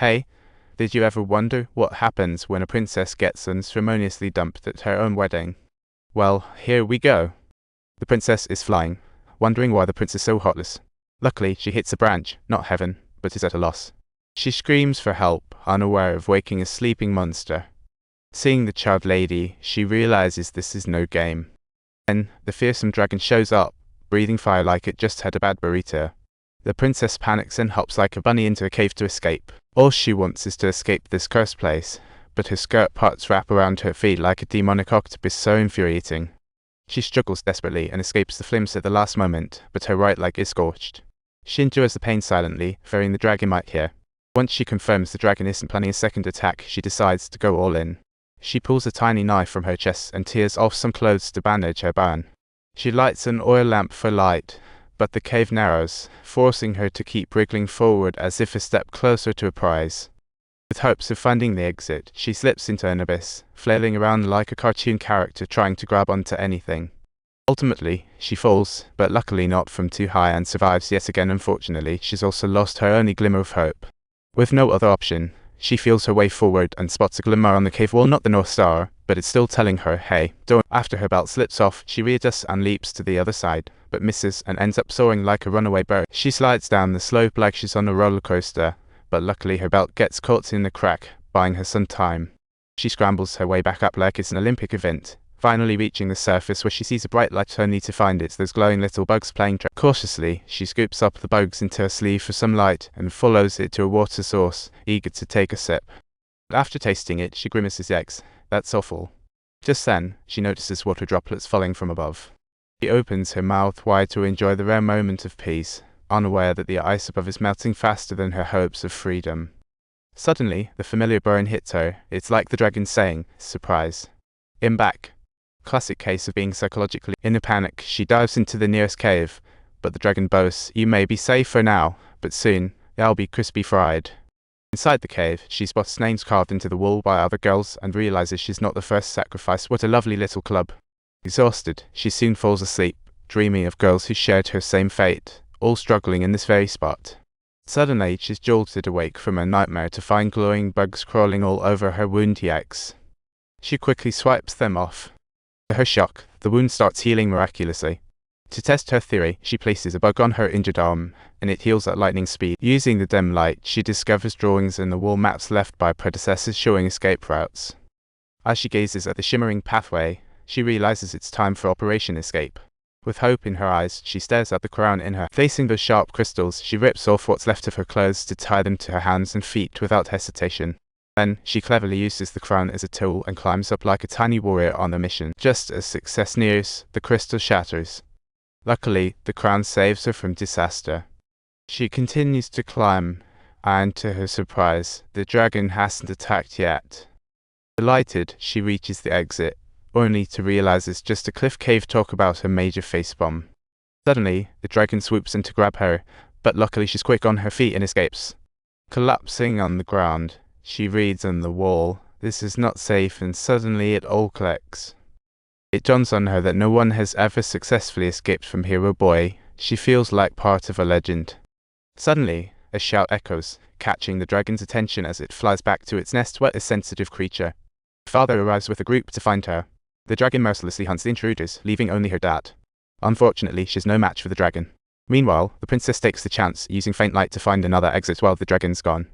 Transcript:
Hey, did you ever wonder what happens when a princess gets unceremoniously dumped at her own wedding? Well, here we go. The princess is flying, wondering why the prince is so heartless. Luckily, she hits a branch, not heaven, but is at a loss. She screams for help, unaware of waking a sleeping monster. Seeing the child lady, she realizes this is no game. Then, the fearsome dragon shows up, breathing fire like it just had a bad burrito. The princess panics and hops like a bunny into a cave to escape. All she wants is to escape this cursed place, but her skirt parts wrap around her feet like a demonic octopus, so infuriating. She struggles desperately and escapes the flames at the last moment, but her right leg is scorched. She endures the pain silently, fearing the dragon might hear. Once she confirms the dragon isn't planning a second attack, she decides to go all in. She pulls a tiny knife from her chest and tears off some clothes to bandage her burn. She lights an oil lamp for light, but the cave narrows, forcing her to keep wriggling forward as if a step closer to a prize. With hopes of finding the exit, she slips into an abyss, flailing around like a cartoon character trying to grab onto anything. Ultimately, she falls, but luckily not from too high, and survives yet again. Unfortunately, she's also lost her only glimmer of hope. With no other option, she feels her way forward and spots a glimmer on the cave wall, not the North Star, but it's still telling her, hey, don't. After her belt slips off, she readjusts and leaps to the other side, but misses and ends up soaring like a runaway bird. She slides down the slope like she's on a roller coaster, but luckily her belt gets caught in the crack, buying her some time. She scrambles her way back up like it's an Olympic event, finally reaching the surface where she sees a bright light, only to find it's those glowing little bugs playing tricks. Cautiously, she scoops up the bugs into her sleeve for some light and follows it to a water source, eager to take a sip. After tasting it, she grimaces. Yikes, that's awful. Just then, she notices water droplets falling from above. She opens her mouth wide to enjoy the rare moment of peace, unaware that the ice above is melting faster than her hopes of freedom. Suddenly, the familiar burn hits her. It's like the dragon saying, surprise. I'm back. Classic case of being psychologically in a panic. She dives into the nearest cave, but the dragon boasts, you may be safe for now, but soon, I'll be crispy fried. Inside the cave, she spots names carved into the wall by other girls and realizes she's not the first sacrifice. What a lovely little club. Exhausted, she soon falls asleep, dreaming of girls who shared her same fate, all struggling in this very spot. Suddenly, she's jolted awake from a nightmare to find glowing bugs crawling all over her wound. Yikes. She quickly swipes them off. To her shock, the wound starts healing miraculously. To test her theory, she places a bug on her injured arm, and it heals at lightning speed. Using the dim light, she discovers drawings in the wall maps left by predecessors showing escape routes. As she gazes at the shimmering pathway, she realizes it's time for Operation Escape. With hope in her eyes, she stares at the crown in her. Facing those sharp crystals, she rips off what's left of her clothes to tie them to her hands and feet without hesitation. Then, she cleverly uses the crown as a tool and climbs up like a tiny warrior on a mission. Just as success nears, the crystal shatters. Luckily, the crown saves her from disaster. She continues to climb, and to her surprise, the dragon hasn't attacked yet. Delighted, she reaches the exit, only to realize it's just a cliff cave. Talk about a major facepalm. Suddenly, the dragon swoops in to grab her, but luckily she's quick on her feet and escapes. Collapsing on the ground, she reads on the wall, this is not safe, and suddenly it all clicks. It dawns on her that no one has ever successfully escaped from Hero Boy. She feels like part of a legend. Suddenly, a shout echoes, catching the dragon's attention as it flies back to its nest. What a sensitive creature. Her father arrives with a group to find her. The dragon mercilessly hunts the intruders, leaving only her dad. Unfortunately, she's no match for the dragon. Meanwhile, the princess takes the chance, using faint light to find another exit while the dragon's gone.